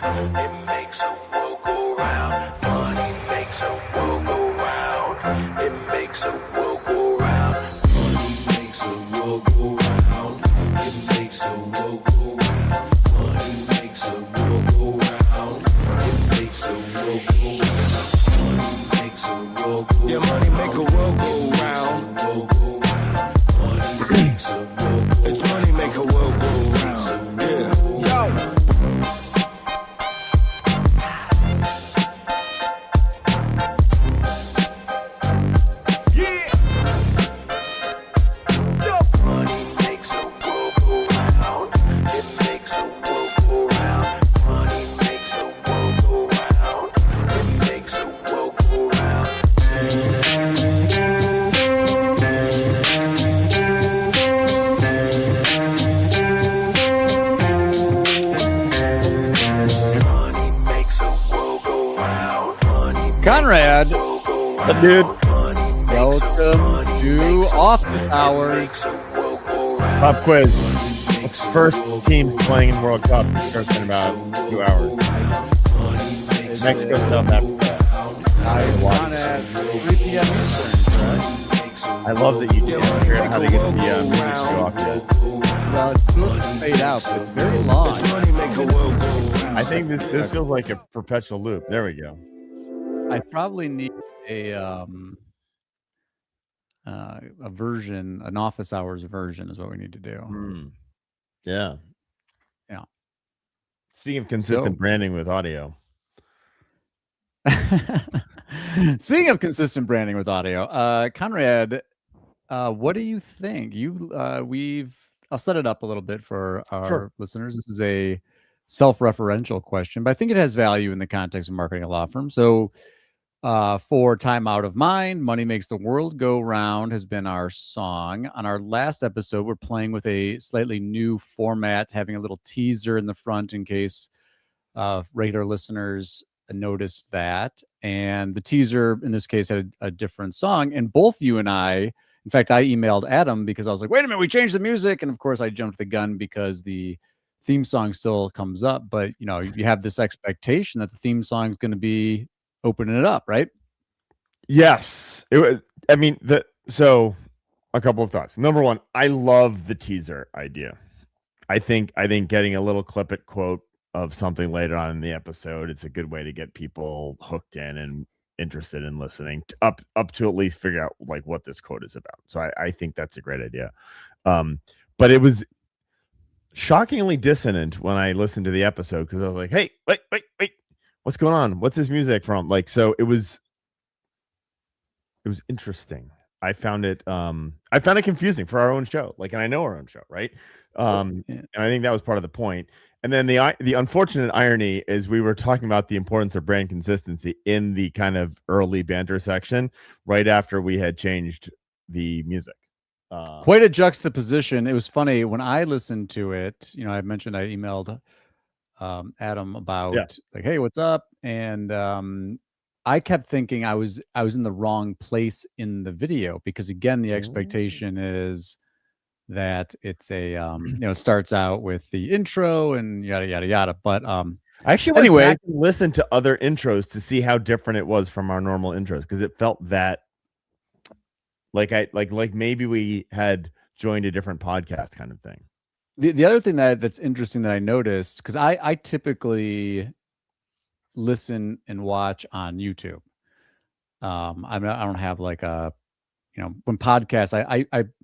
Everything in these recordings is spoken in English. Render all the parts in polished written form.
It makes the world go round. Money makes the world go round. It makes the world go round. Money makes the world go round. It makes the world go round. Money makes the world go round. It makes the world go round. Money makes the world go round. Yeah, money make a world go round. Money makes a world go round. It's money make a world go round. Yeah. Yo. Conrad, dude. Welcome to Office Hours. Pop quiz. What's the first team playing in World Cup? It starts in about 2 hours. Mexico, South Africa. On at 3 p.m. Eastern, right? I love that you didn't figure out how to get the movie show off yet. Well, it's supposed to fade out, but it's very long. I think this feels like a perpetual loop. There we go. I probably need a version, an Office Hours version is what we need to do. Yeah. Yeah. Speaking of consistent branding with audio. Speaking of consistent branding with audio, Conrad, what do you think? I'll set it up a little bit for our listeners. This is a self-referential question, but I think it has value in the context of marketing a law firm. So for Time Out of Mind, Money Makes the World Go Round has been our song. On our last episode, we're playing with a slightly new format, having a little teaser in the front in case regular listeners noticed that. And the teaser, in this case, had a different song. And both you and I, in fact, I emailed Adam because I was like, wait a minute, we changed the music. And of course, I jumped the gun because the theme song still comes up. But, you know, you have this expectation that the theme song is going to be opening it up, right? Yes. So a couple of thoughts. Number one, I love the teaser idea. I think getting a little clip it quote of something later on in the episode, it's a good way to get people hooked in and interested in listening up to at least figure out like what this quote is about. So I think that's a great idea. But it was shockingly dissonant when I listened to the episode because I was like, hey, wait. What's going on? What's this music from? Like, so it was interesting. I found it confusing for our own show. Like, and I know our own show, right? And I think that was part of the point. And then the unfortunate irony is we were talking about the importance of brand consistency in the kind of early banter section right after we had changed the music. Quite a juxtaposition. It was funny when I listened to it. You know, I mentioned I emailed Adam about like, hey, what's up? And I kept thinking I was in the wrong place in the video because again, the expectation is that it's a it starts out with the intro and yada yada yada. But I actually went back and listened to other intros to see how different it was from our normal intros because it felt that like maybe we had joined a different podcast kind of thing. The other thing that's interesting that I noticed, because I typically listen and watch on YouTube. I don't have like when podcasts,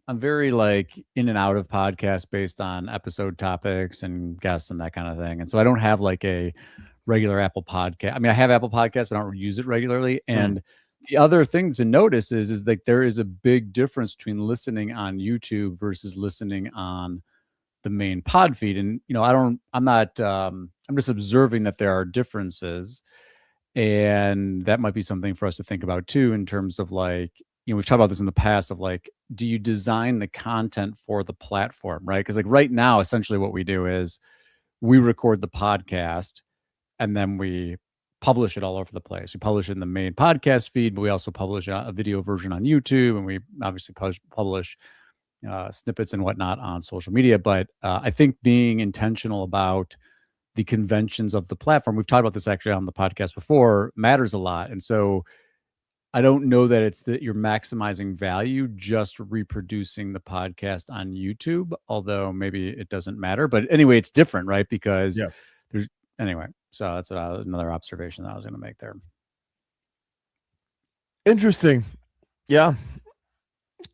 I'm very like in and out of podcasts based on episode topics and guests and that kind of thing. And so I don't have like a regular Apple podcast. I mean, I have Apple Podcasts, but I don't use it regularly. And the other thing to notice is that there is a big difference between listening on YouTube versus listening on the main pod feed. And, I'm just observing that there are differences, and that might be something for us to think about too, in terms of like, we've talked about this in the past of like, do you design the content for the platform, right? Because like right now, essentially what we do is we record the podcast and then we publish it all over the place. We publish it in the main podcast feed, but we also publish a video version on YouTube, and we obviously publish snippets and whatnot on social media. But I think being intentional about the conventions of the platform. We've talked about this actually on the podcast before, matters a lot. And so I don't know that it's that you're maximizing value just reproducing the podcast on YouTube, although maybe it doesn't matter. But anyway, it's different, right? Because there's anyway. So that's another observation that I was going to make there. Interesting. Yeah.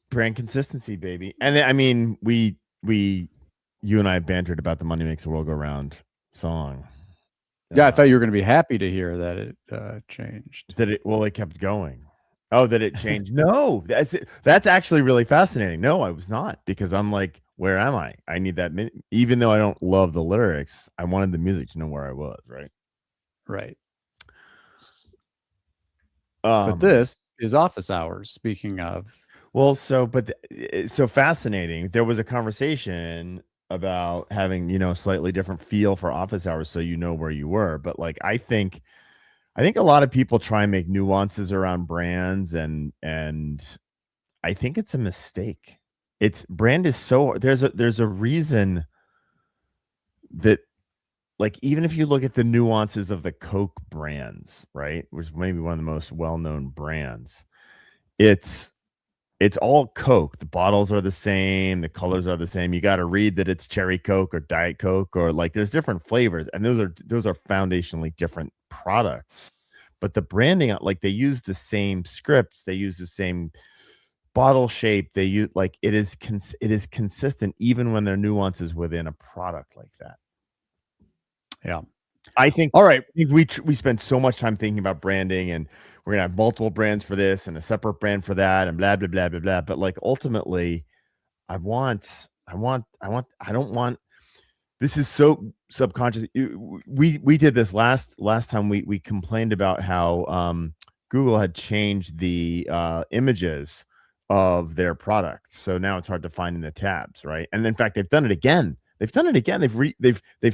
Brand consistency, baby. And I mean, you and I bantered about the Money Makes the World Go Round song. Yeah, I thought you were going to be happy to hear that it changed. It kept going. Oh, that it changed. No, that's actually really fascinating. No, I was not, because I'm like, where am I? I need that even though I don't love the lyrics, I wanted the music to know where I was, right? Right. But this is office hours, speaking of. Well, so fascinating. There was a conversation about having, slightly different feel for office hours so you know where you were. But like, I think a lot of people try and make nuances around brands, and I think it's a mistake. Brand is so there's a reason that, like, even if you look at the nuances of the Coke brands, right, which is maybe one of the most well-known brands, it's all Coke. The bottles are the same, the colors are the same. You got to read that it's cherry Coke or Diet Coke, or like there's different flavors, and those are foundationally different products. But the branding, like, they use the same scripts, they use the same bottle shape, they use, like, it is consistent even when there are nuances within a product like that. Yeah. I think, all right, we spend so much time thinking about branding, and we're gonna have multiple brands for this and a separate brand for that, and blah blah blah blah blah. But like, ultimately, I don't want. This is so subconscious. We did this last time. We complained about how Google had changed the images of their products, so now it's hard to find in the tabs, right? And in fact, they've done it again. They've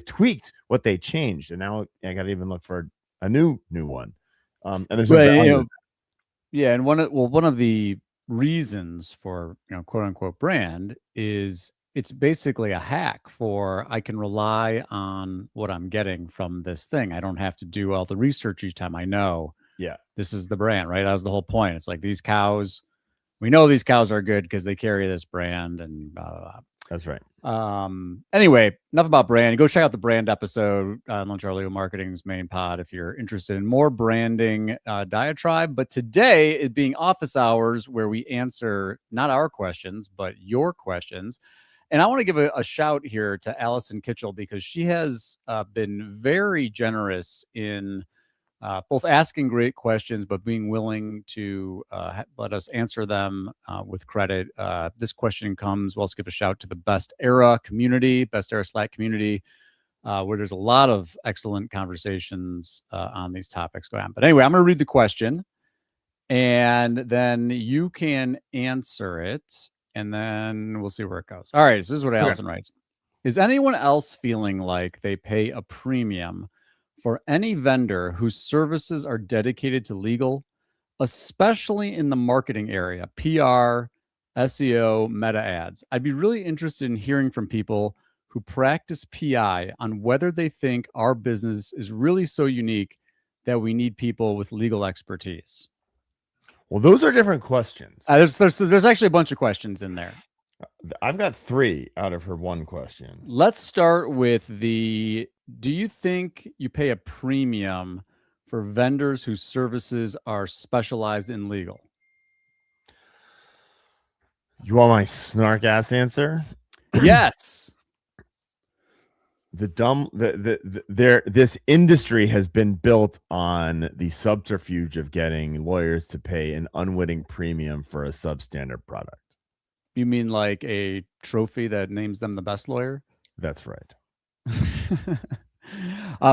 tweaked what they changed, and now I got to even look for a new one. And there's and one of the reasons for, quote unquote brand is it's basically a hack for, I can rely on what I'm getting from this thing. I don't have to do all the research each time. I know, this is the brand, right? That was the whole point. It's like, these cows, we know these cows are good because they carry this brand, and blah, blah, blah. That's right. Anyway, enough about brand. Go check out the brand episode on Lunch Hour Legal Marketing's main pod if you're interested in more branding diatribe. But today, it being office hours, where we answer not our questions, but your questions. And I want to give a shout here to Allison Kitchell, because she has been very generous in both asking great questions, but being willing to let us answer them with credit. This question comes, well, let's give a shout to the Best Era community, Best Era Slack community, where there's a lot of excellent conversations on these topics going on. But anyway, I'm going to read the question, and then you can answer it, and then we'll see where it goes. All right, so this is what Allison writes. Is anyone else feeling like they pay a premium for any vendor whose services are dedicated to legal, especially in the marketing area, PR, SEO, meta ads? I'd be really interested in hearing from people who practice PI on whether they think our business is really so unique that we need people with legal expertise. Well, those are different questions. There's actually a bunch of questions in there. I've got 3 out of her one question. Let's start with do you think you pay a premium for vendors whose services are specialized in legal? You want my snark ass answer? Yes. This industry has been built on the subterfuge of getting lawyers to pay an unwitting premium for a substandard product. You mean like a trophy that names them the best lawyer? That's right.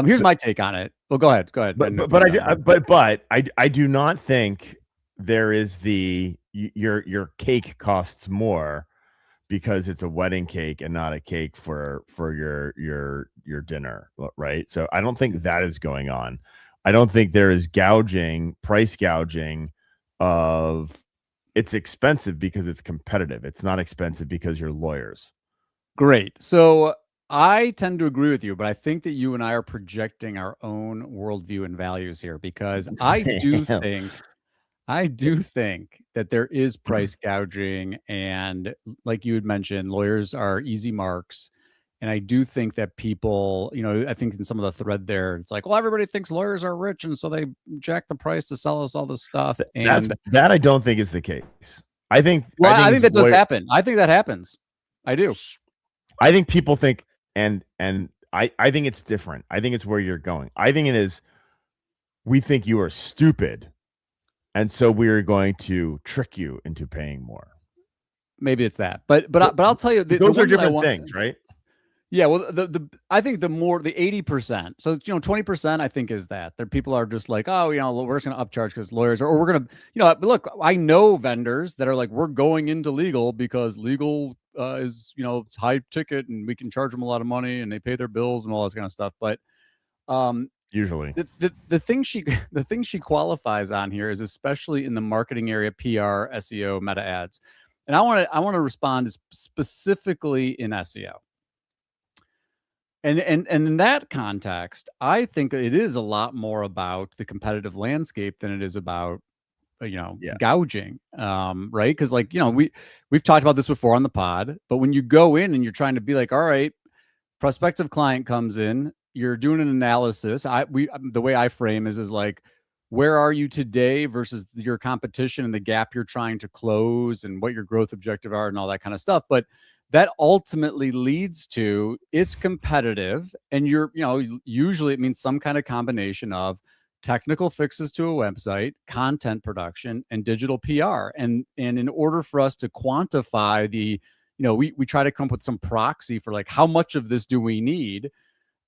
Here's my take on it. Well, go ahead. But I do not think there is your cake costs more because it's a wedding cake and not a cake for your dinner, right? So I don't think that is going on. I don't think there is price gouging of, it's expensive because it's competitive. It's not expensive because you're lawyers. Great. So I tend to agree with you, but I think that you and I are projecting our own worldview and values here, because I do think that there is price gouging, and like you had mentioned, lawyers are easy marks. And I do think that people, I think in some of the thread there, it's like, well, everybody thinks lawyers are rich, and so they jack the price to sell us all this stuff. And that I don't think is the case. I think that does happen. I think that happens. I do. I think people think, and I think it's different. I think it's where you're going. I think it is, we think you are stupid, and so we're going to trick you into paying more. Maybe it's that, but I'll tell you, those are different things, right? Yeah, well, I think the 80%. So 20%, I think, is that there people are just like, oh, we're just going to upcharge because lawyers are, or we're going to, look, I know vendors that are like, we're going into legal because legal is it's high ticket and we can charge them a lot of money and they pay their bills and all that kind of stuff. But usually the thing she qualifies on here is especially in the marketing area, PR, SEO, meta ads, and I want to respond specifically in SEO. And in that context, I think it is a lot more about the competitive landscape than it is about, gouging, right? Because we've talked about this before on the pod, but when you go in and you're trying to be like, all right, prospective client comes in, you're doing an analysis. The way I frame is like, where are you today versus your competition and the gap you're trying to close and what your growth objective are and all that kind of stuff. But that ultimately leads to it's competitive, and usually it means some kind of combination of technical fixes to a website, content production, and digital PR. And in order for us to quantify we try to come up with some proxy for like, how much of this do we need?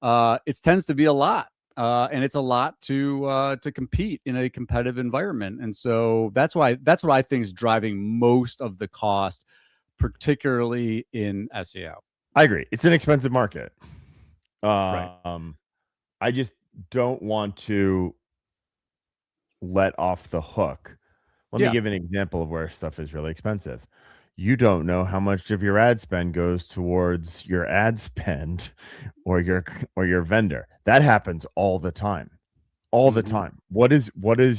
It tends to be a lot. And it's a lot to compete in a competitive environment. And so that's what I think is driving most of the cost, particularly in SEO. I agree. It's an expensive market. Right. I just don't want to let off the hook. Let me give an example of where stuff is really expensive. You don't know how much of your ad spend goes towards your ad spend or your vendor. That happens all the time. The time. What is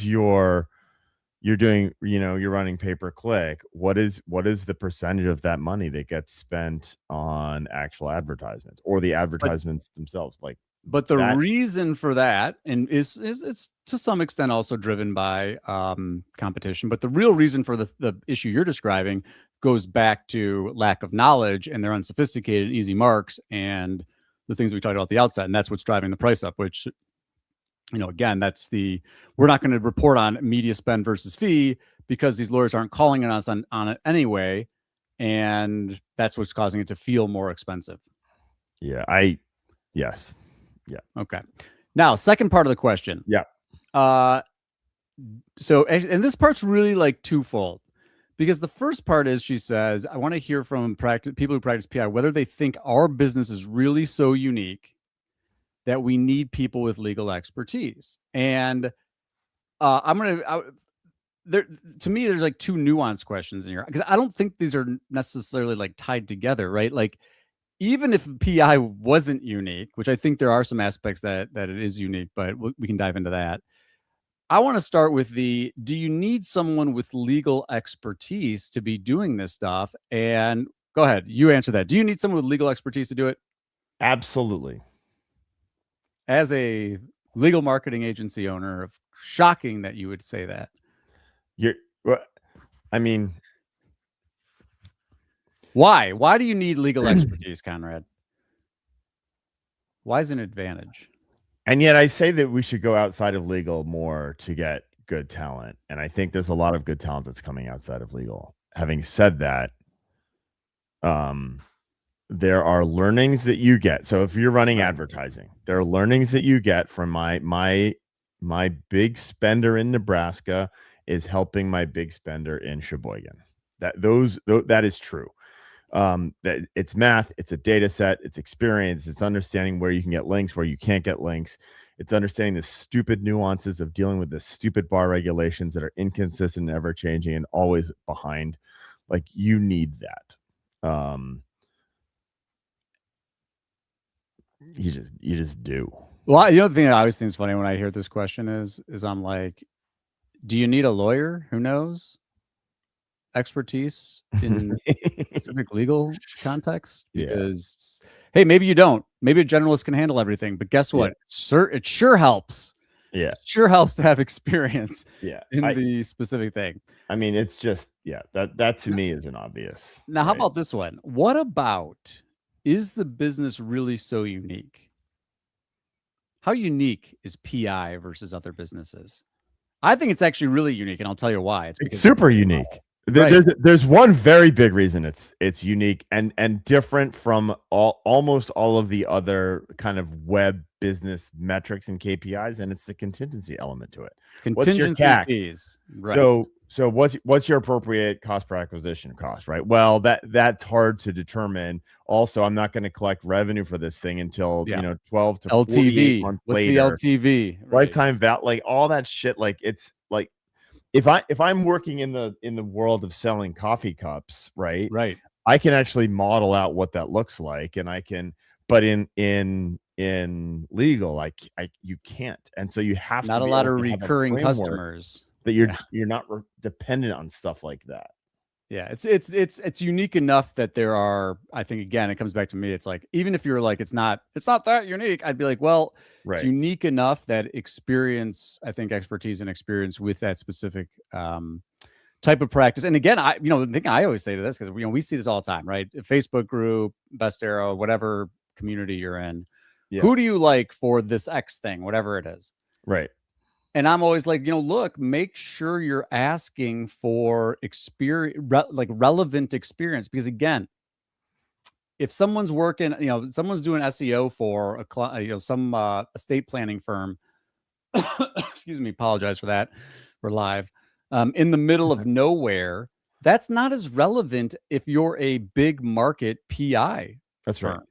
you're doing, you're running pay-per-click. What is the percentage of that money that gets spent on actual advertisements or the advertisements themselves? But the reason for that, and is it's to some extent also driven by competition, but the real reason for the issue you're describing goes back to lack of knowledge, and they're unsophisticated, easy marks, and the things we talked about at the outset, and that's what's driving the price up, which, again, we're not going to report on media spend versus fee because these lawyers aren't calling us on it anyway. And that's what's causing it to feel more expensive. Yeah. Yes. Yeah. Okay. Now, second part of the question. Yeah. So, and this part's really like twofold, because the first part is, she says, I want to hear from people who practice PR, whether they think our business is really so unique that we need people with legal expertise. And to me, there's like two nuanced questions in here, because I don't think these are necessarily like tied together, right? Like, even if PI wasn't unique, which I think there are some aspects that it is unique, but we can dive into that. I want to start with do you need someone with legal expertise to be doing this stuff? And go ahead, you answer that. Do you need someone with legal expertise to do it? Absolutely. As a legal marketing agency owner, shocking that you would say that. Why do you need legal expertise, Conrad? Why is it an advantage? And yet I say that we should go outside of legal more to get good talent. And I think there's a lot of good talent that's coming outside of legal. Having said that, there are learnings that you get. So if you're running advertising, there are learnings that you get from my big spender in Nebraska is helping my big spender in Sheboygan. That is true. That it's math, it's a data set, it's experience, it's understanding where you can get links, where you can't get links. It's understanding the stupid nuances of dealing with the stupid bar regulations that are inconsistent and ever changing and always behind. Like, you need that. you just do. Well, the other thing that I always think is funny when I hear this question is I'm like, do you need a lawyer who knows expertise in specific legal context? Yeah. Because hey, maybe you don't. Maybe a generalist can handle everything, but guess what? It sure helps. Yeah. It sure helps to have experience Yeah. in the specific thing. I mean, it's just that to me is an obvious. Now, how about this one? What about, is the business really so unique? How unique is PI versus other businesses? I think it's actually really unique, and I'll tell you why. It's super unique. Right. There's one very big reason it's unique and different from almost all of the other kind of web business metrics and KPIs, and it's the contingency element to it. Contingency fees. Right. So what's your appropriate cost per acquisition cost, right? Well, that's hard to determine. Also, I'm not going to collect revenue for this thing until 12 to LTV. 48 months What's later. the LTV? Right. Lifetime value, like all that shit. Like it's like if I'm working in the world of selling coffee cups, right? Right. I can actually model out what that looks like, and I can. But in legal, you can't, and so you have not to a lot of recurring customers. That you're not dependent on stuff like that. Yeah, it's unique enough that there are, I think, again, it comes back to me. It's like, even if you're like, it's not that unique, I'd be like, well, it's unique enough that expertise and experience with that specific type of practice. And again, the thing I always say to this, because we see this all the time, right? Facebook group, Best Arrow, whatever community you're in, who do you like for this X thing, whatever it is, right? And I'm always like, look, make sure you're asking for experience, relevant experience. Because again, if someone's working, someone's doing SEO for some estate planning firm, excuse me, apologize for that. We're live. In the middle of nowhere, that's not as relevant if you're a big market PI. That's firm, right.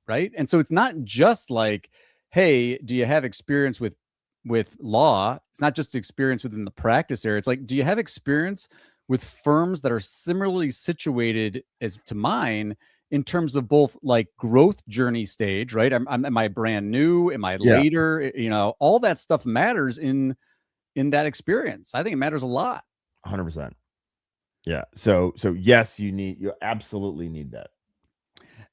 Right. And so it's not just like, hey, do you have experience with law? It's not just experience within the practice area. It's like, do you have experience with firms that are similarly situated as to mine in terms of both like growth journey stage, right? Am I brand new? Am I later? All that stuff matters in that experience. I think it matters a lot. 100%. Yeah. So yes, you absolutely need that.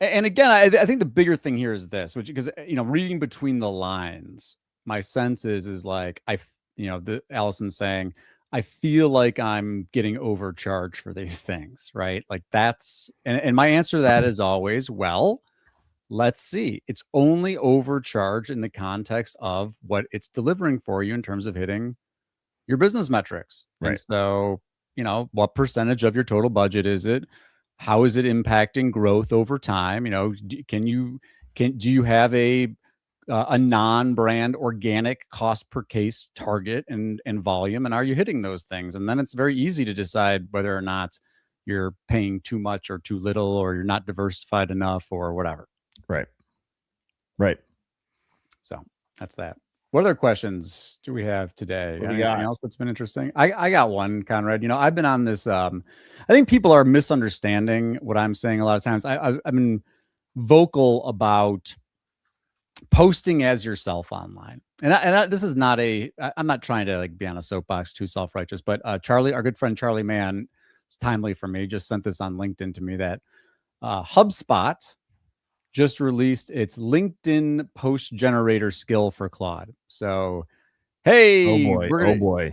And again, I think the bigger thing here is this, which, because, reading between the lines, my sense is like, Allison's saying, I feel like I'm getting overcharged for these things, right? Like that's, and my answer to that is always, well, let's see. It's only overcharged in the context of what it's delivering for you in terms of hitting your business metrics. Right. And so, what percentage of your total budget is it? How is it impacting growth over time? Do you have a non-brand organic cost per case target and volume, and are you hitting those things? And then it's very easy to decide whether or not you're paying too much or too little, or you're not diversified enough, or whatever. Right. So that's that. What other questions do we have today? Anything else that's been interesting? I got one, Conrad. I've been on this. I think people are misunderstanding what I'm saying a lot of times. I've been vocal about posting as yourself online, and this is not I'm not trying to be on a soapbox too self-righteous, but Charlie, our good friend Charlie Mann, it's timely for me, just sent this on LinkedIn to me that HubSpot just released its LinkedIn post generator skill for Claude. So, hey, we're gonna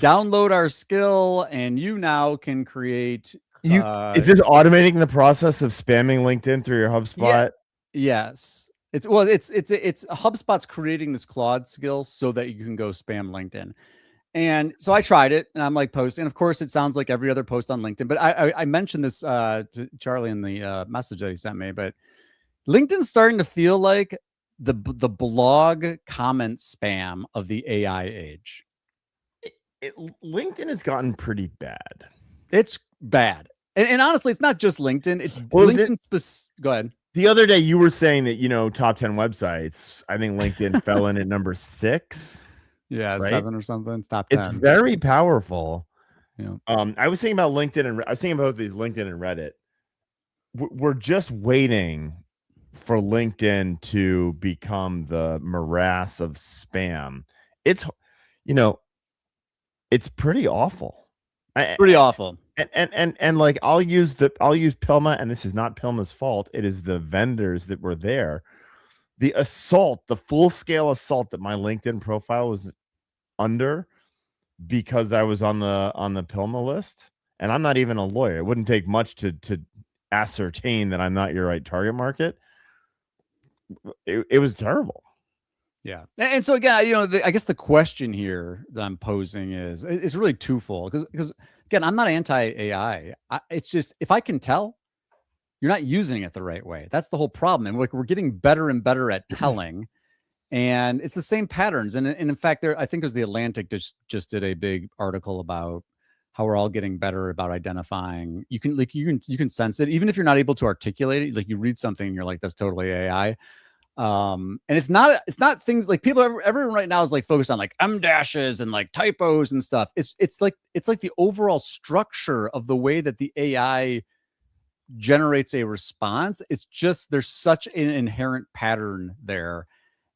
download our skill, and you now can create. Is this automating the process of spamming LinkedIn through your HubSpot? Yes. It's HubSpot's creating this Claude skill so that you can go spam LinkedIn. And so I tried it, and I'm like posting. Of course, it sounds like every other post on LinkedIn, but I mentioned this to Charlie in the message that he sent me, but LinkedIn's starting to feel like the blog comment spam of the AI age. LinkedIn has gotten pretty bad. It's bad. And honestly, it's not just LinkedIn. It's LinkedIn. Go ahead. The other day you were saying that, top 10 websites, I think LinkedIn fell in at number 6. Yeah, right? 7 or something. It's top 10. It's very powerful. Yeah. I was thinking about LinkedIn, and I was thinking about these LinkedIn and Reddit. We're just waiting for LinkedIn to become the morass of spam, it's, you know, it's pretty awful. Pretty awful. And like I'll use Pilma, and this is not Pilma's fault. It is the vendors that were there. The assault, the full scale assault that my LinkedIn profile was under because I was on the Pilma list, and I'm not even a lawyer. It wouldn't take much to ascertain that I'm not your right target market. It was terrible. Yeah. And so again, I guess the question here that I'm posing is really twofold because again, I'm not anti-AI. It's just, if I can tell, you're not using it the right way. That's the whole problem. And we're getting better and better at telling, and it's the same patterns. And in fact, I think it was The Atlantic just did a big article about how we're all getting better about identifying. You can sense it, even if you're not able to articulate it. Like, you read something and you're like, that's totally AI. And it's not things like everyone right now is like focused on like dashes and like typos and stuff. It's like the overall structure of the way that the AI generates a response. It's just, there's such an inherent pattern there.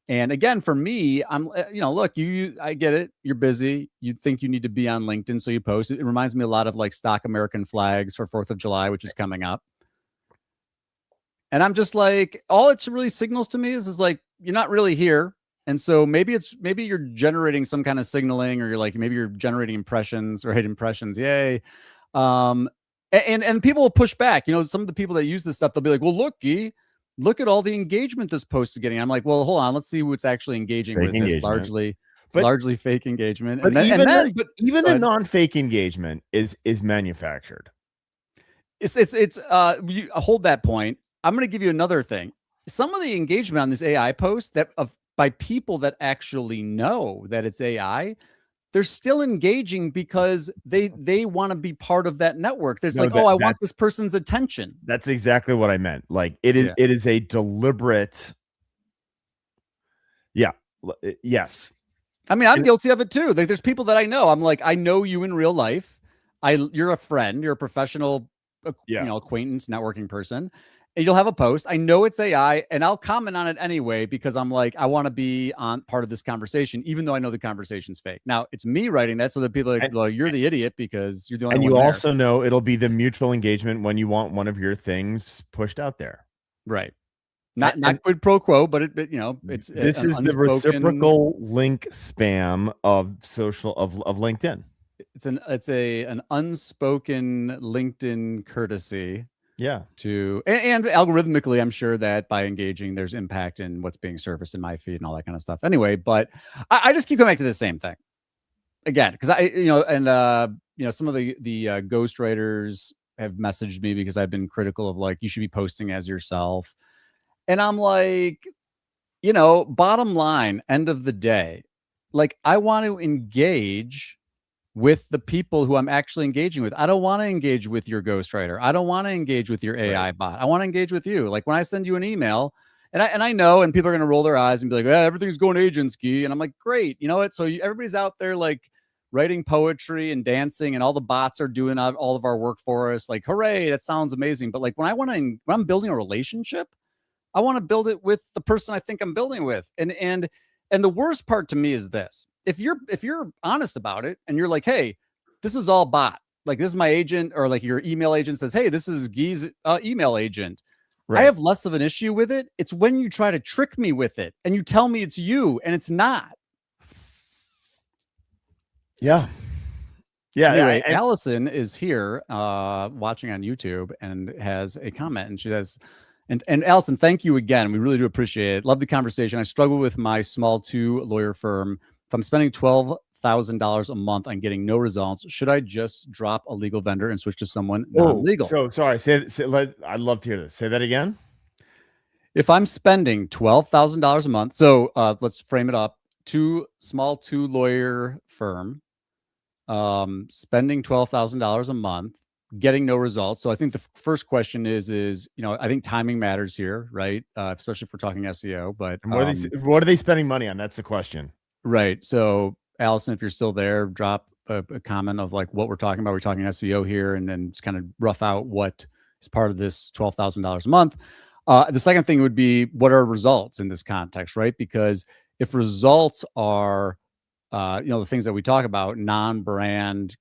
And again, for me, I'm, look, I get it. You're busy. You think you need to be on LinkedIn, so you post. It reminds me a lot of like stock American flags for 4th of July, which is coming up. And I'm just like, all it really signals to me is like, you're not really here. And so maybe you're generating some kind of signaling, or maybe you're generating impressions or hate impressions. Yay. And people will push back. Some of the people that use this stuff, they'll be like, well, look at all the engagement this post is getting. I'm like, well, hold on, let's see what's actually engaging with this. Largely fake engagement. But even the non-fake engagement is manufactured. It's you hold that point. I'm going to give you another thing. Some of the engagement on this AI post by people that actually know that it's AI, they're still engaging because they want to be part of that network. There's I want this person's attention. That's exactly what I meant. Like, it is a deliberate. Yeah. Yes. I mean, I'm guilty of it too. Like, there's people that I know. I'm like, I know you in real life. You're a friend. You're a professional, acquaintance, networking person. And you'll have a post. I know it's AI, and I'll comment on it anyway because I'm like, I want to be on part of this conversation, even though I know the conversation's fake. Now, it's me writing that, so that people are like, you're the idiot because you're the only one. And you also know it'll be the mutual engagement when you want one of your things pushed out there. Right. Not quid pro quo, but it's this is the reciprocal link spam of LinkedIn. It's an unspoken LinkedIn courtesy. Yeah. And algorithmically, I'm sure that by engaging, there's impact in what's being surfaced in my feed and all that kind of stuff. Anyway, but I just keep coming back to the same thing again, because some of the ghostwriters have messaged me because I've been critical of like, you should be posting as yourself. And I'm like, bottom line, end of the day, like, I want to engage with the people who I'm actually engaging with. I don't want to engage with your ghostwriter. I don't want to engage with your AI bot. I want to engage with you. Like, when I send you an email, and I know, and people are going to roll their eyes and be like, everything's going agency. And I'm like, great. You know what? So everybody's out there like writing poetry and dancing, and all the bots are doing all of our work for us. Like, hooray, that sounds amazing. But like, when I'm building a relationship, I want to build it with the person I think I'm building with. And the worst part to me is this. If you're honest about it and you're like, hey, this is all bot, like, this is my agent, or like your email agent says, hey, this is Guy's email agent. Right. I have less of an issue with it. It's when you try to trick me with it and you tell me it's you and it's not. Yeah. Yeah. Anyway, Allison is here watching on YouTube and has a comment, and she says, and Allison, thank you again. We really do appreciate it. Love the conversation. I struggle with my small 2 lawyer firm. If I'm spending $12,000 a month on getting no results, should I just drop a legal vendor and switch to someone non-legal? So sorry. I'd love to hear this. Say that again. If I'm spending $12,000 a month, so let's frame it up. 2 lawyer firm, spending $12,000 a month, getting no results. So I think the first question is, I think timing matters here, right? Especially if we're talking SEO. But what are they spending money on? That's the question. Right. So Allison, if you're still there, drop a comment of like what we're talking about. We're talking SEO here, and then just kind of rough out what is part of this $12,000 a month. The second thing would be, what are results in this context, right? Because if results are, the things that we talk about, non-brand,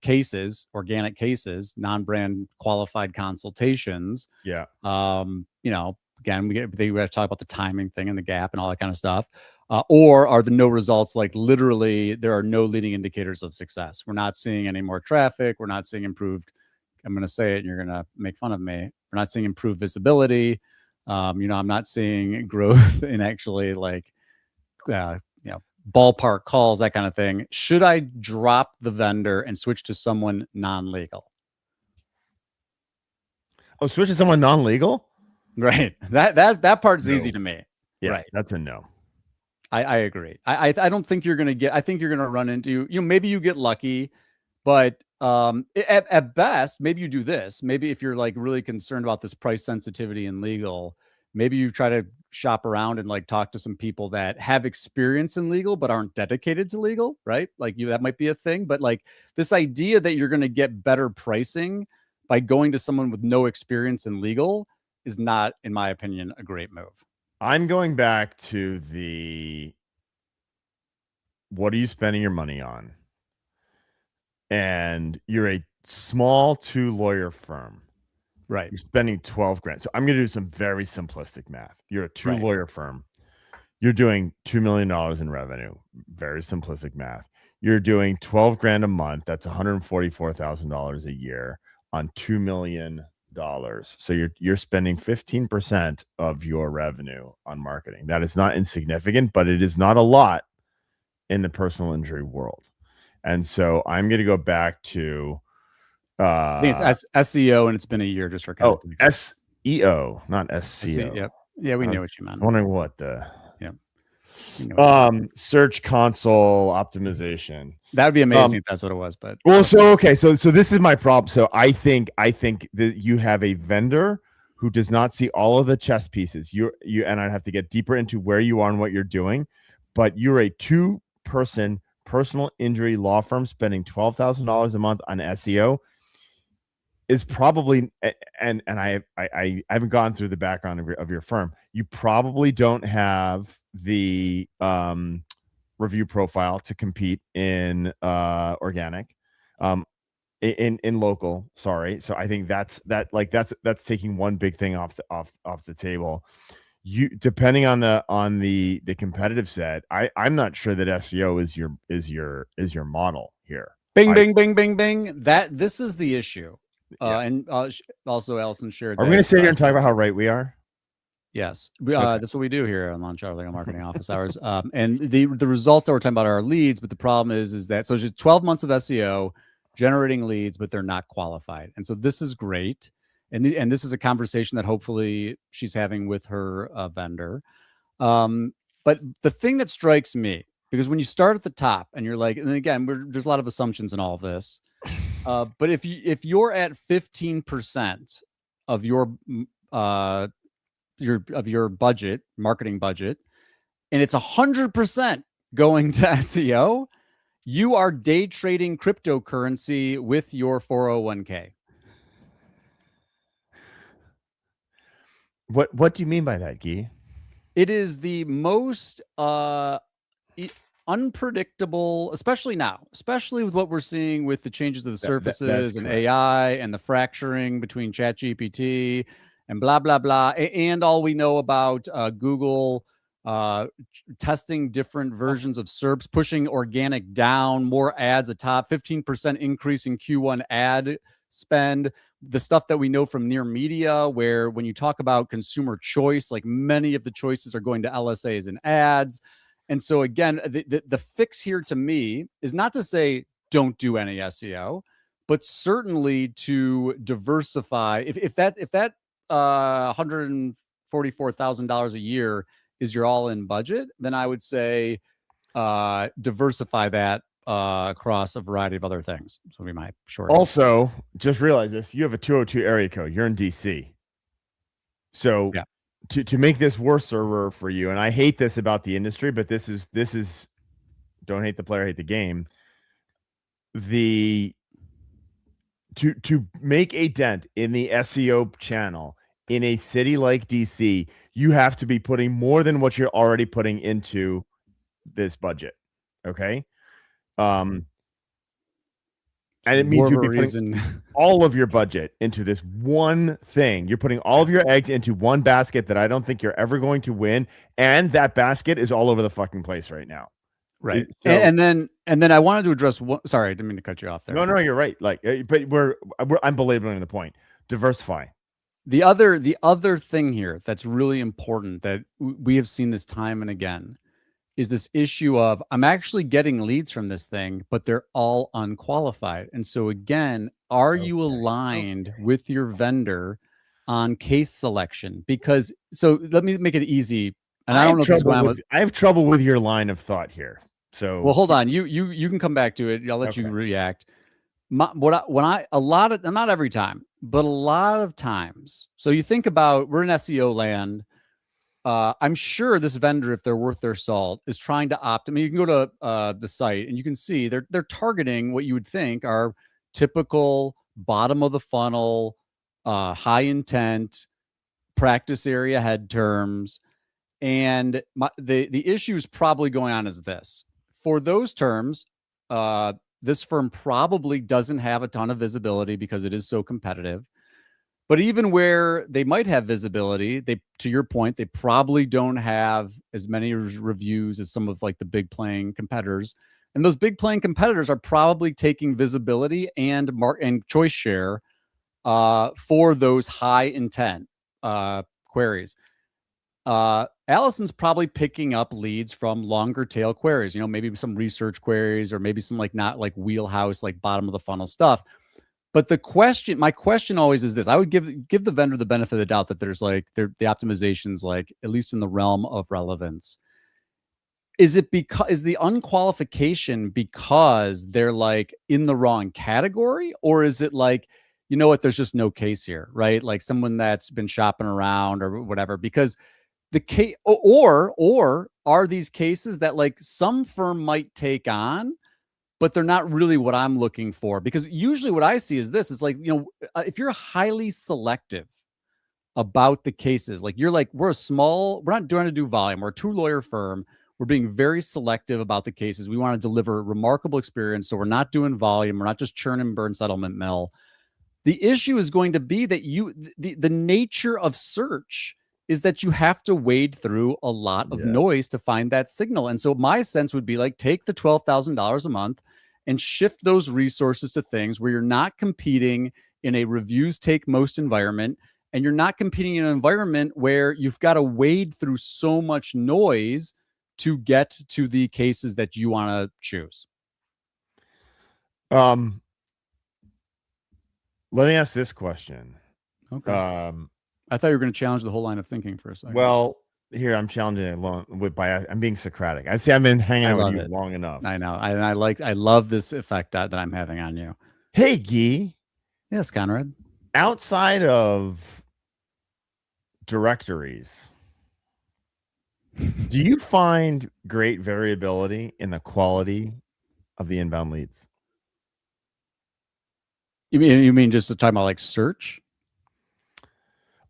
cases, organic cases, non-brand qualified consultations. Yeah. Again, we have to talk about the timing thing and the gap and all that kind of stuff. Or are the no results, like literally there are no leading indicators of success? We're not seeing any more traffic. We're not seeing improved. I'm going to say it and you're going to make fun of me. We're not seeing improved visibility. I'm not seeing growth in actually ballpark calls, that kind of thing. Should I drop the vendor and switch to someone non-legal? Oh, switch to someone non-legal? Right. That part's No. easy to me. Yeah, right. That's a no. I agree. I don't think you're going to I think you're going to run into, maybe you get lucky, but at best, maybe you do this. Maybe if you're like really concerned about this price sensitivity in legal, maybe you try to shop around and like talk to some people that have experience in legal but aren't dedicated to legal, right? Like that might be a thing. But like this idea that you're going to get better pricing by going to someone with no experience in legal is not, in my opinion, a great move. I'm going back to what are you spending your money on? And you're a small 2-lawyer firm. Right. You're spending 12 grand. So I'm going to do some very simplistic math. You're a 2-lawyer firm. You're doing $2 million in revenue. Very simplistic math. You're doing 12 grand a month. That's $144,000 a year on $2 million. So you're spending 15% of your revenue on marketing. That is not insignificant, but it is not a lot in the personal injury world. And so I'm going to go back to I think it's SEO, and it's been a year just for SEO, not SCO. Yep. Yeah, we knew what you meant. I'm wondering what the what search console optimization. That would be amazing if that's what it was. But so this is my problem. So I think that you have a vendor who does not see all of the chess pieces. You and I'd have to get deeper into where you are and what you're doing, but you're a 2-person personal injury law firm spending $12,000 a month on SEO is probably, and I haven't gone through the background of your firm. You probably don't have the review profile to compete in organic, in local. Sorry. So I think that's taking one big thing off the table. You, depending on the competitive set, I'm not sure that SEO is your model here. Bing, bing, bing, bing. This is the issue. Yes. And also Allison shared. Are we going to sit here and talk about how right we are? Yes. That's what we do here on Launch Hour Legal Marketing Office Hours. And the results that we're talking about are our leads, but the problem is that so just 12 months of SEO generating leads, but they're not qualified. And so this is great. And this is a conversation that hopefully she's having with her vendor. But the thing that strikes me, because when you start at the top and you're like, and again, there's a lot of assumptions in all of this. But if you're at 15% of your budget, marketing budget, and it's 100% going to SEO, you are day trading cryptocurrency with your 401k. What do you mean by that, Guy? It is the most unpredictable, especially with what we're seeing with the changes of the surfaces and AI and the fracturing between ChatGPT and blah, blah, blah. And all we know about Google testing different versions of SERPs, pushing organic down, more ads atop, 15% increase in Q1 ad spend. The stuff that we know from Near Media, where when you talk about consumer choice, like many of the choices are going to LSAs and ads. And so again, the fix here to me is not to say don't do any SEO, but certainly to diversify. If that $144,000 a year is your all-in budget, then I would say diversify that across a variety of other things. So we might short. Also, just realize this: you have a 202 area code. You're in DC, so yeah. To make this worse for you, and I hate this about the industry, but this is don't hate the player, hate the game. To make a dent in the SEO channel in a city like DC, you have to be putting more than what you're already putting into this budget. Okay. And it More means of you'd a be putting reason. all of your budget into this one thing. You're putting all of your eggs into one basket that I don't think you're ever going to win. And that basket is all over the fucking place right now. Right. So, And then I wanted to address one. Sorry, I didn't mean to cut you off there. no, you're right. Like, but I'm belaboring the point. Diversify. The other thing here that's really important that we have seen this time and again is this issue of I'm actually getting leads from this thing, but they're all unqualified. And so again, are you aligned with your vendor on case selection? Because so let me make it easy. And I don't know if this is why I have trouble with your line of thought here. So well, hold on. You can come back to it. I'll let you react. Not every time, but a lot of times. So you think about we're in SEO land. I'm sure this vendor, if they're worth their salt, is trying to opt. I mean, you can go to the site and you can see they're targeting what you would think are typical bottom of the funnel, high intent, practice area head terms. And the issue is probably going on is this. For those terms, this firm probably doesn't have a ton of visibility because it is so competitive. But even where they might have visibility, to your point, they probably don't have as many reviews as some of like the big playing competitors. And those big playing competitors are probably taking visibility and choice share for those high intent queries. Allison's probably picking up leads from longer tail queries, maybe some research queries or maybe some like not like wheelhouse, like bottom of the funnel stuff. But my question always is this: I would give the vendor the benefit of the doubt that there's like the optimizations, like at least in the realm of relevance. Is the unqualification because they're like in the wrong category, or is it like, you know what, there's just no case here, right? Like someone that's been shopping around or whatever, because the case, or are these cases that like some firm might take on, but they're not really what I'm looking for? Because usually what I see is this: is like, if you're highly selective about the cases, like we're not trying to do volume. We're a 2-lawyer firm. We're being very selective about the cases. We want to deliver a remarkable experience. So we're not doing volume. We're not just churn and burn settlement mill. The issue is going to be that the nature of search is that you have to wade through a lot of noise to find that signal. And so my sense would be like, take the $12,000 a month and shift those resources to things where you're not competing in a reviews take most environment, and you're not competing in an environment where you've got to wade through so much noise to get to the cases that you want to choose. Let me ask this question. Okay. I thought you were going to challenge the whole line of thinking for a second. Well, here I'm challenging it I'm being Socratic. I see I've been hanging out with you long enough. I know. I love this effect that I'm having on you. Hey, Guy. Yes, Conrad. Outside of directories, do you find great variability in the quality of the inbound leads? You mean just talking about like search?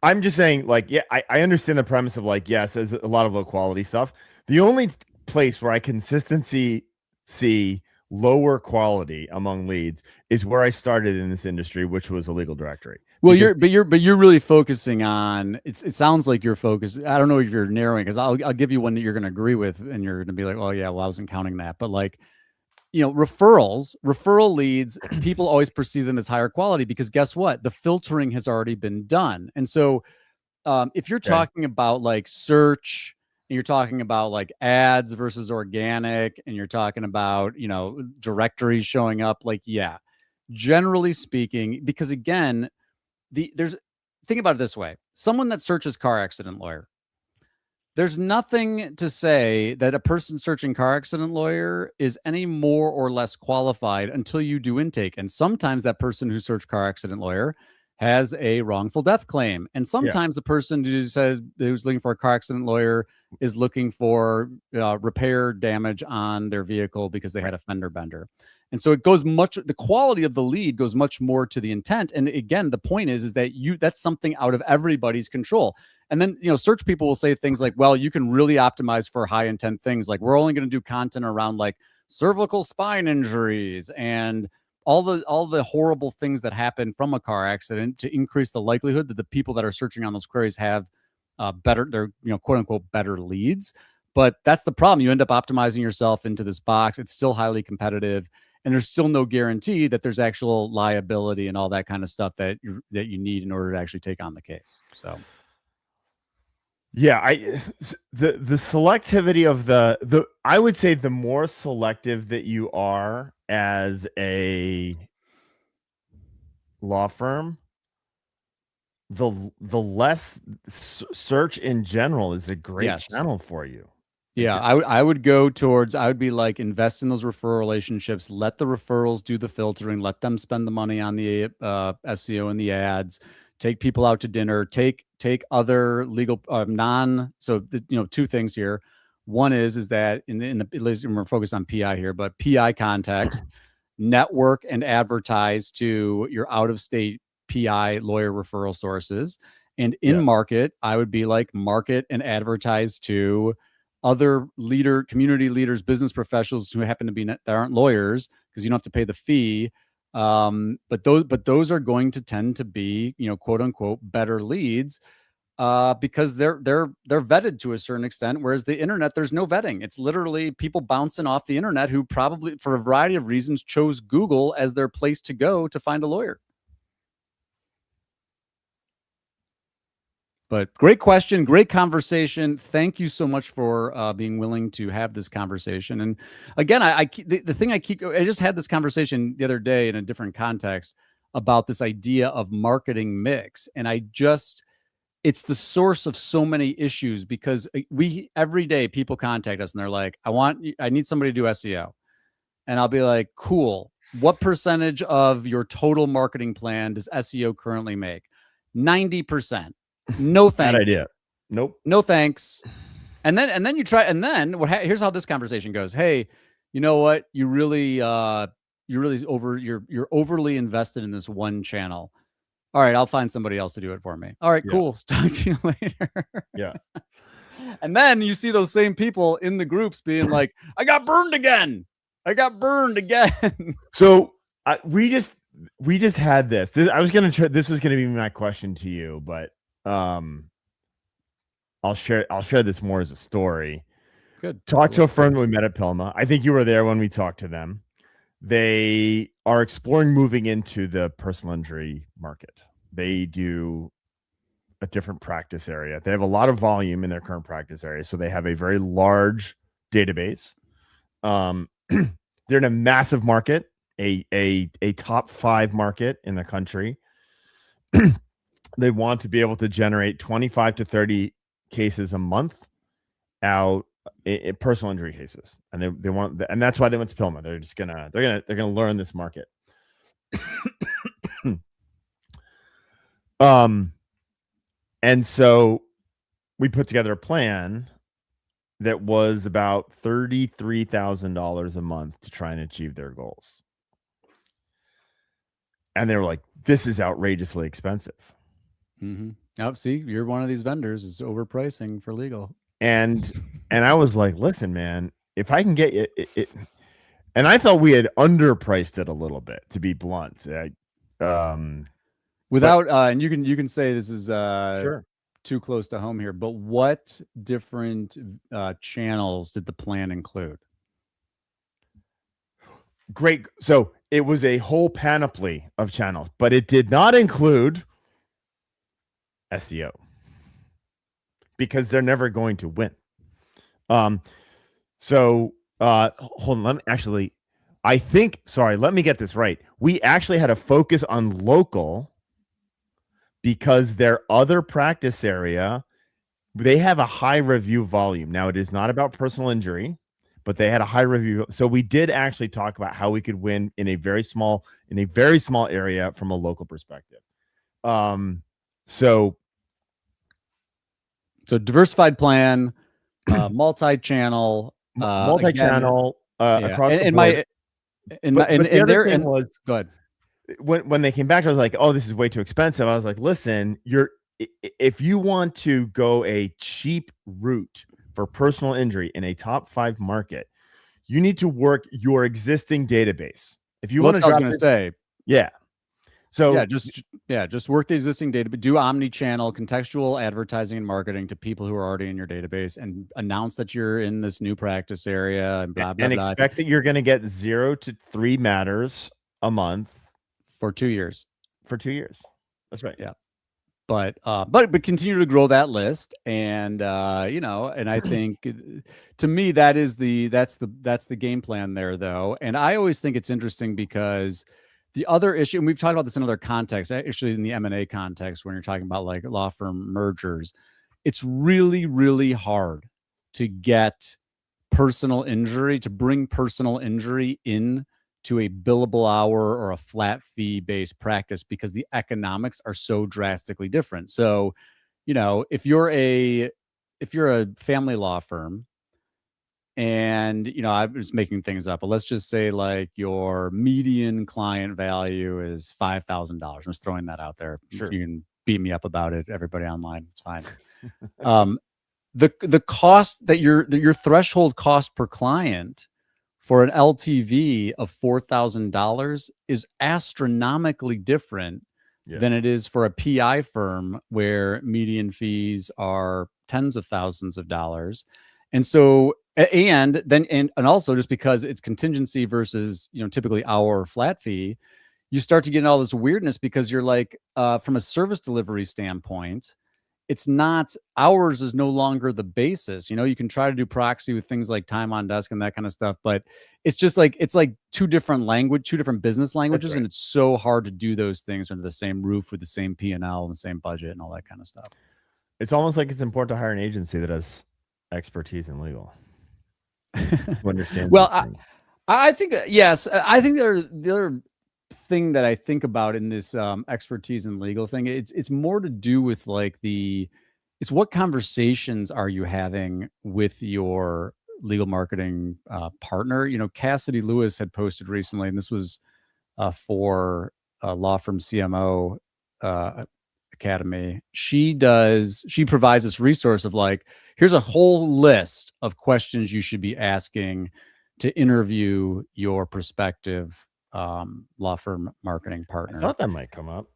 I'm just saying, like, yeah, I understand the premise of like, yes, there's a lot of low quality stuff. The only place where I consistently see lower quality among leads is where I started in this industry, which was a legal directory. Well, you're really focusing on it sounds like you're focused. I don't know if you're narrowing, because I'll give you one that you're going to agree with, and you're going to be like, oh yeah, well I wasn't counting that, but like, referral leads, people always perceive them as higher quality because guess what? The filtering has already been done. And so if you're talking about like search, and you're talking about like ads versus organic, and you're talking about, directories showing up, like, yeah, generally speaking, because again, think about it this way. Someone that searches car accident lawyer, there's nothing to say that a person searching car accident lawyer is any more or less qualified until you do intake. And sometimes that person who searched car accident lawyer has a wrongful death claim. And sometimes the person who's looking for a car accident lawyer is looking for repair damage on their vehicle because they had a fender bender. And so the quality of the lead goes much more to the intent. And again, the point is that that's something out of everybody's control. And then, search people will say things like, well, you can really optimize for high intent things. Like, we're only going to do content around like cervical spine injuries and all the horrible things that happen from a car accident to increase the likelihood that the people that are searching on those queries have they're quote unquote better leads. But that's the problem. You end up optimizing yourself into this box. It's still highly competitive, and there's still no guarantee that there's actual liability and all that kind of stuff that you need in order to actually take on the case. So yeah, the selectivity of the I would say the more selective that you are as a law firm, the less search in general is a great channel for you. Yeah, I would go towards, I would be like, invest in those referral relationships, let the referrals do the filtering, let them spend the money on the SEO and the ads, take people out to dinner, take other legal two things here. One is that we're focused on PI here, but PI contacts, network and advertise to your out of state PI lawyer referral sources. And in market, I would be like, market and advertise to other community leaders, business professionals who happen to be that aren't lawyers, because you don't have to pay the fee. But those are going to tend to be, quote unquote, better leads, because they're vetted to a certain extent. Whereas the internet, there's no vetting. It's literally people bouncing off the internet who probably, for a variety of reasons, chose Google as their place to go to find a lawyer. But great question, great conversation. Thank you so much for being willing to have this conversation. And again, I just had this conversation the other day in a different context about this idea of marketing mix. And it's the source of so many issues, because every day people contact us and they're like, I need somebody to do SEO. And I'll be like, cool. What percentage of your total marketing plan does SEO currently make? 90%. No thanks. Bad idea. Nope. No thanks. And then you try. And then here's how this conversation goes. Hey, you know what? You're overly invested in this one channel. All right, I'll find somebody else to do it for me. All right, cool. Talk to you later. Yeah. And then you see those same people in the groups being like, I got burned again. So we just had this. This was going to be my question to you, but I'll share this more as a story. Good. Talked to a firm that we met at Pilma. I think you were there when we talked to them. They are exploring moving into the personal injury market. They do a different practice area. They have a lot of volume in their current practice area, so they have a very large database. They're in a massive market, a top 5 market in the country. They want to be able to generate 25 to 30 cases a month out in personal injury cases, and they want, and that's why they went to Pilma. They're gonna learn this market. And so we put together a plan that was about $33,000 a month to try and achieve their goals. And they were like, "This is outrageously expensive." Mm-hmm. Oh, see, you're one of these vendors is overpricing for legal. And I was like, listen, man, if I can get it, and I thought we had underpriced it a little bit, to be blunt. And you can say this is sure, too close to home here, but what different channels did the plan include? Great. So it was a whole panoply of channels, but it did not include SEO, because they're never going to win. Hold on. Let me get this right. We actually had a focus on local because their other practice area, they have a high review volume. Now, it is not about personal injury, but they had a high review. So we did actually talk about how we could win in a very small area from a local perspective. So diversified plan, multi-channel, across the board. And But the other there thing and was go ahead. when they came back, I was like, oh, this is way too expensive. I was like, listen, if you want to go a cheap route for personal injury in a top 5 market, you need to work your existing database. If you Well, want that's to what I was drop going to it, say. yeah. So Just work the existing data, but do omni-channel contextual advertising and marketing to people who are already in your database, and announce that you're in this new practice area and blah blah and blah expect that you're going to get 0 to 3 matters a month for 2 years. for 2 years. That's right. Yeah. But continue to grow that list, and and I think to me that's the game plan there, though. And I always think it's interesting because the other issue, and we've talked about this in other contexts, actually in the M&A context, when you're talking about like law firm mergers, it's really, really hard to get to bring personal injury in to a billable hour or a flat fee based practice, because the economics are so drastically different. So, if you're a family law firm, and I'm just making things up, but let's just say like your median client value is $5,000. I'm just throwing that out there. Sure. You can beat me up about it. Everybody online, it's fine. The cost that your threshold cost per client for an LTV of $4,000 is astronomically different than it is for a PI firm, where median fees are tens of thousands of dollars. And so, and also just because it's contingency versus, typically hour flat fee, you start to get all this weirdness, because you're like, from a service delivery standpoint, it's not, hours is no longer the basis. You can try to do proxy with things like time on desk and that kind of stuff, but it's just like, two different business languages. Right. And it's so hard to do those things under the same roof with the same P&L and the same budget and all that kind of stuff. It's almost like it's important to hire an agency that has expertise in legal. Well, I think, yes, I think the other thing that I think about in this expertise in legal thing, it's more to do with like it's what conversations are you having with your legal marketing partner. Cassidy Lewis had posted recently, and this was for a law firm CMO Academy. She provides this resource of like, here's a whole list of questions you should be asking to interview your prospective law firm marketing partner. I thought that might come up.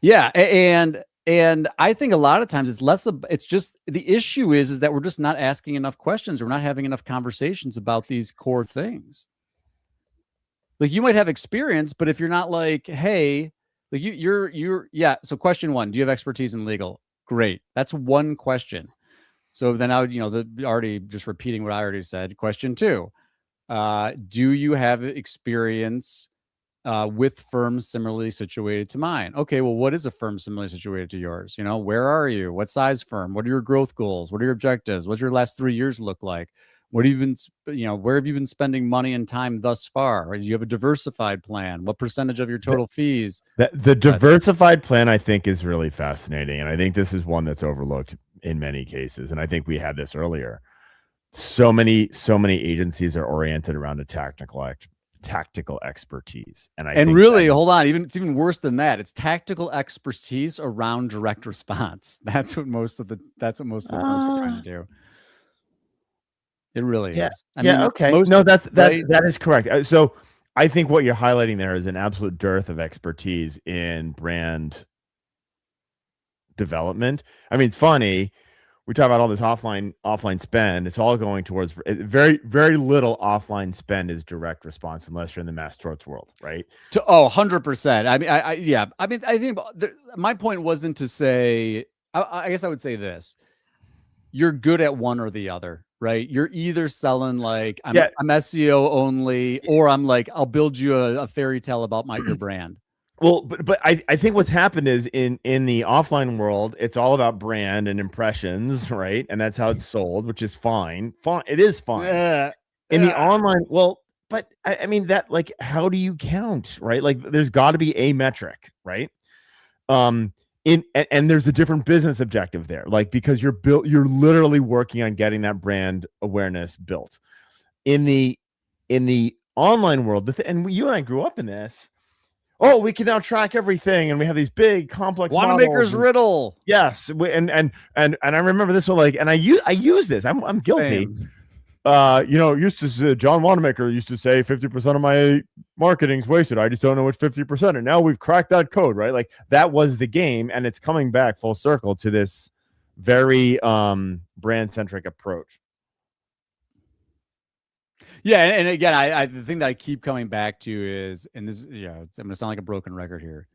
Yeah, and I think a lot of times it's just the issue is that we're just not asking enough questions. We're not having enough conversations about these core things. Like, you might have experience, but if you're not like, hey, like yeah. So question 1, do you have expertise in legal? Great. That's one question. So then I would, already just repeating what I already said. Question 2, do you have experience with firms similarly situated to mine? Okay, well, what is a firm similarly situated to yours? Where are you? What size firm? What are your growth goals? What are your objectives? What's your last 3 years look like? What have you been, where have you been spending money and time thus far? Do you have a diversified plan? What percentage of your total fees? The diversified plan, I think, is really fascinating. And I think this is one that's overlooked in many cases. And I think we had this earlier. So many agencies are oriented around a tactical expertise. And really, hold on, it's even worse than that. It's tactical expertise around direct response. That's what most of the firms are trying to do. It really is. I mean, okay. No, that is correct. So I think what you're highlighting there is an absolute dearth of expertise in brand development. I mean, it's funny. We talk about all this offline spend. It's all going towards very, very little offline spend is direct response, unless you're in the mass torts world, right? 100%. I mean, I think my point wasn't to say, I guess I would say this. You're good at one or the other, right? You're either selling like I'm SEO only, or I'm like, I'll build you a fairy tale about your brand. Well, but I think what's happened is in the offline world, it's all about brand and impressions, right? And that's how it's sold, which is fine. It is fine. In the online, well, but I mean that, like, how do you count, right? Like, there's got to be a metric, right? And there's a different business objective there, like, because you're literally working on getting that brand awareness built. In the online world, and you and I grew up in this. Oh, we can now track everything, and we have these big complex Wanamaker's riddle. Yes, and I remember this one, like, and I use this. I'm guilty. Same. Used to John Wanamaker used to say 50% of my marketing's wasted. I just don't know which 50%. And now we've cracked that code, right? Like that was the game, and it's coming back full circle to this very brand centric approach. Yeah, and again, I the thing that I keep coming back to is, and this, I'm going to sound like a broken record here,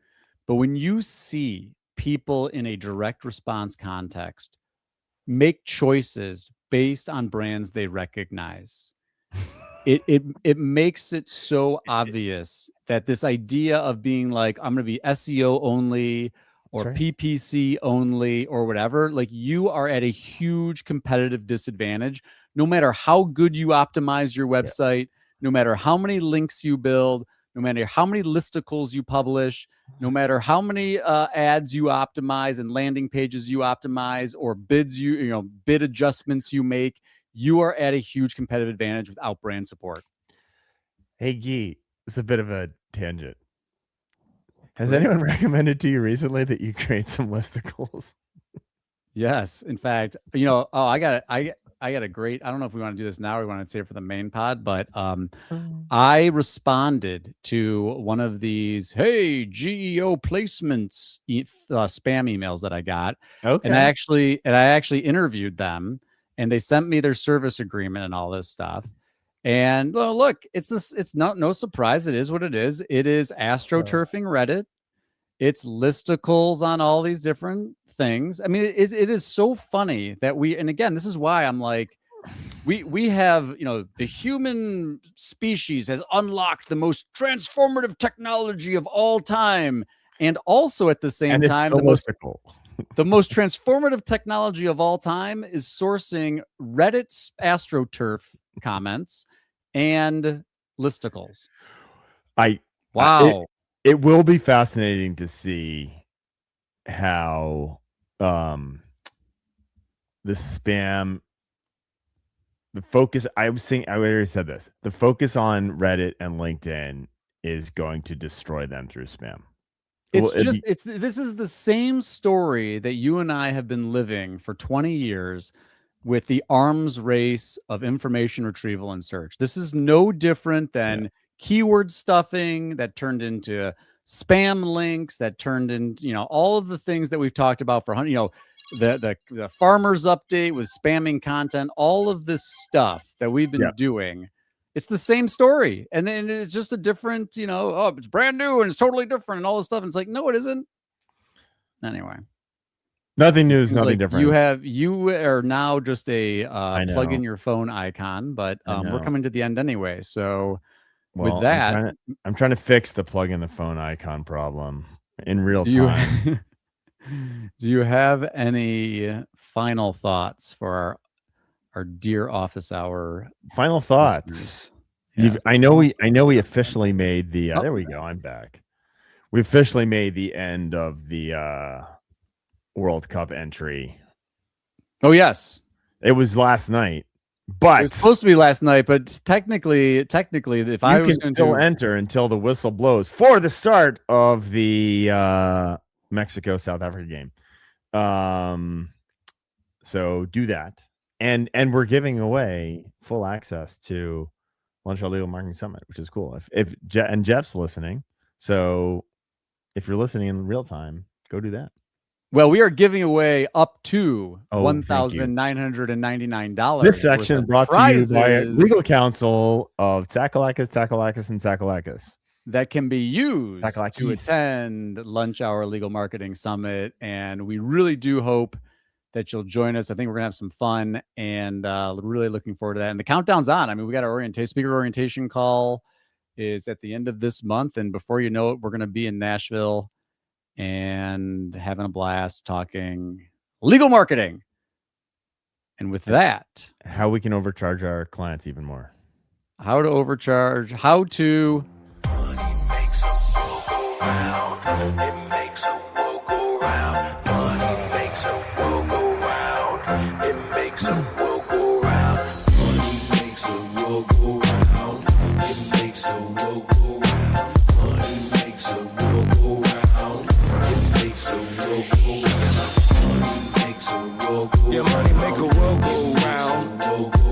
but when you see people in a direct response context make choices based on brands they recognize, it makes it so obvious that this idea of being like, I'm going to be SEO only or PPC only or whatever, like you are at a huge competitive disadvantage. No matter how good you optimize your website, no matter how many links you build, no matter how many listicles you publish, no matter how many ads you optimize and landing pages you optimize or bid adjustments you make, you are at a huge competitive advantage without brand support. Hey, Guy, it's a bit of a tangent. Has anyone recommended to you recently that you create some listicles? Yes. In fact, I got a great, I don't know if we want to do this now or we want to save it for the main pod, but I responded to one of these, hey, GEO placements spam emails that I got. Okay. And I actually interviewed them, and they sent me their service agreement and all this stuff. And look, it's no surprise. It is what it is. It is astroturfing Reddit. It's listicles on all these different things. I mean, it is so funny that and again, this is why I'm like, we have, the human species has unlocked the most transformative technology of all time. And also at the same time, the most transformative technology of all time is sourcing Reddit's AstroTurf comments and listicles. Wow. It will be fascinating to see how the spam, the focus, I already said this, the focus on Reddit and LinkedIn is going to destroy them through spam. This is the same story that you and I have been living for 20 years with the arms race of information retrieval and search. This is no different than keyword stuffing that turned into spam links, that turned into, all of the things that we've talked about for, the farmer's update with spamming content, all of this stuff that we've been doing. It's the same story. And then it's just a different, it's brand new and it's totally different and all this stuff. And it's like, no, it isn't. Anyway. Nothing new is nothing different. You are now just a plug in your phone icon, but we're coming to the end anyway. So with that, I'm trying to fix the plug in the phone icon problem in real time. Do you have any final thoughts for our dear office hour? Final thoughts. Yes. I know we officially made the there we go. I'm back. We officially made the end of the World Cup entry. Oh yes. It was last night. But it was supposed to be last night, but technically, if I was going to enter until the whistle blows for the start of the Mexico South Africa game. So do that, and we're giving away full access to Lunch Hour Legal Marketing Summit, which is cool. If Jeff's listening, so if you're listening in real time, go do that. Well, we are giving away up to $1,999. This section brought to you by legal counsel of Tsakalakis, and Tsakalakis. That can be used to attend Lunch Hour Legal Marketing Summit. And we really do hope that you'll join us. I think we're going to have some fun and really looking forward to that. And the countdown's on. I mean, we got our speaker orientation call is at the end of this month. And before you know it, we're going to be in Nashville and having a blast talking legal marketing. And with that, how we can overcharge our clients even more. How to overcharge, how to Money makes a world go round. It makes a world go round. Money makes a world go round. It makes a world go round. Money makes a world go round. It makes Your money make a world go round.